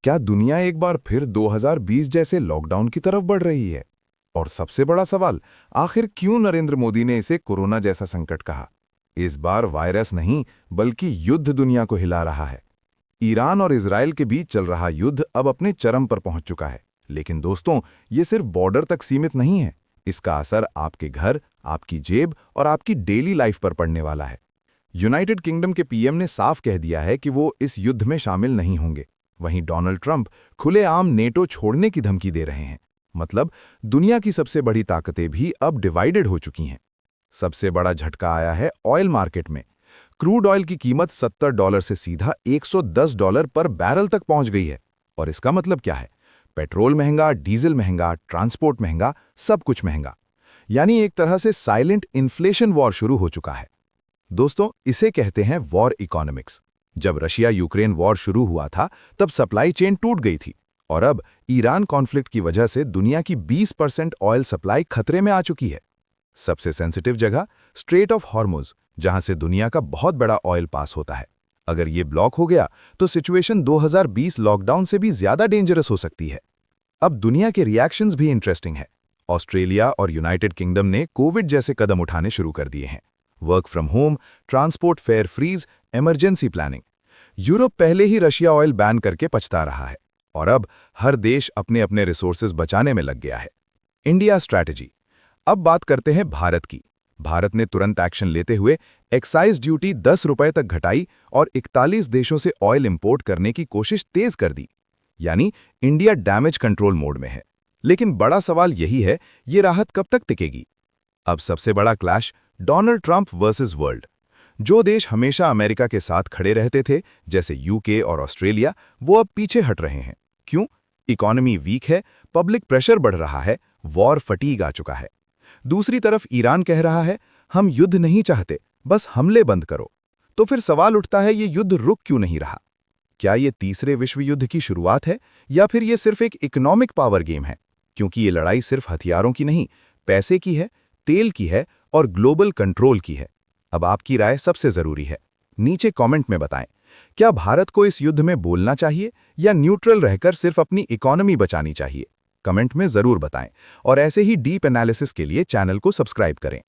क्या दुनिया एक बार फिर 2020 जैसे लॉकडाउन की तरफ बढ़ रही है? और सबसे बड़ा सवाल, आखिर क्यों नरेंद्र मोदी ने इसे कोरोना जैसा संकट कहा? इस बार वायरस नहीं, बल्कि युद्ध दुनिया को हिला रहा है। ईरान और इजराइल के बीच चल रहा युद्ध अब अपने चरम पर पहुंच चुका है। लेकिन दोस्तों, ये सिर्फ बॉर्डर तक सीमित नहीं है। इसका असर आपके घर, आपकी जेब और आपकी डेली लाइफ पर पड़ने वाला है। यूनाइटेड किंगडम के पीएम ने साफ कह दिया है कि वो इस युद्ध में शामिल नहीं होंगे। वहीं डोनाल्ड ट्रंप खुलेआम नेटो छोड़ने की धमकी दे रहे हैं। मतलब दुनिया की सबसे बड़ी ताकतें भी अब डिवाइडेड हो चुकी हैं। सबसे बड़ा झटका आया है ऑयल मार्केट में। क्रूड ऑयल की कीमत $70 से सीधा $110 पर बैरल तक पहुंच गई है। और इसका मतलब क्या है? पेट्रोल महंगा, डीजल महंगा, ट्रांसपोर्ट महंगा, सब कुछ महंगा। यानी एक तरह से साइलेंट इन्फ्लेशन वॉर शुरू हो चुका है। दोस्तों, इसे कहते हैं वॉर इकोनॉमिक्स। जब रशिया यूक्रेन वॉर शुरू हुआ था, तब सप्लाई चेन टूट गई थी। और अब ईरान कॉन्फ्लिक्ट की वजह से दुनिया की 20% ऑयल सप्लाई खतरे में आ चुकी है। सबसे सेंसिटिव जगह स्ट्रेट ऑफ हॉर्मुज, जहां से दुनिया का बहुत बड़ा ऑयल पास होता है। अगर ये ब्लॉक हो गया तो सिचुएशन 2020 लॉकडाउन से भी ज्यादा डेंजरस हो सकती है। अब दुनिया के रिएक्शंस भी इंटरेस्टिंग है। ऑस्ट्रेलिया और यूनाइटेड किंगडम ने कोविड जैसे कदम उठाने शुरू कर दिए हैं। Work from home, transport fare freeze, emergency planning. Europe पहले ही रशिया ऑयल बैन करके पछता रहा है और अब हर देश अपने अपने रिसोर्सेज बचाने में लग गया है। India strategy. अब बात करते हैं भारत की। भारत ने तुरंत एक्शन लेते हुए एक्साइज ड्यूटी ₹10 तक घटाई और 41 देशों से ऑयल इंपोर्ट करने की कोशिश तेज कर दी। यानी इंडिया डैमेज कंट्रोल मोड में है। लेकिन बड़ा सवाल यही है, ये राहत कब तक टिकेगी? अब सबसे बड़ा clash, Donald Trump versus world. जो देश हमेशा अमेरिका के साथ खड़े रहते थे, जैसे यूके और ऑस्ट्रेलिया, वो अब पीछे हट रहे हैं। क्यों? इकोनॉमी वीक है, पब्लिक प्रेशर बढ़ रहा है, वॉर फटीग आ चुका है। दूसरी तरफ ईरान कह रहा है, हम युद्ध नहीं चाहते, बस हमले बंद करो। तो फिर सवाल उठता है, ये युद्ध रुक क्यों नहीं रहा? क्या ये तीसरे विश्व युद्ध की शुरुआत है, या फिर ये सिर्फ एक इकोनॉमिक पावर गेम है? क्योंकि ये लड़ाई सिर्फ हथियारों की नहीं, पैसे की है, तेल की है और ग्लोबल कंट्रोल की है। अब आपकी राय सबसे जरूरी है। नीचे कमेंट में बताएं, क्या भारत को इस युद्ध में बोलना चाहिए या न्यूट्रल रहकर सिर्फ अपनी इकोनॉमी बचानी चाहिए? कमेंट में जरूर बताएं और ऐसे ही डीप एनालिसिस के लिए चैनल को सब्सक्राइब करें।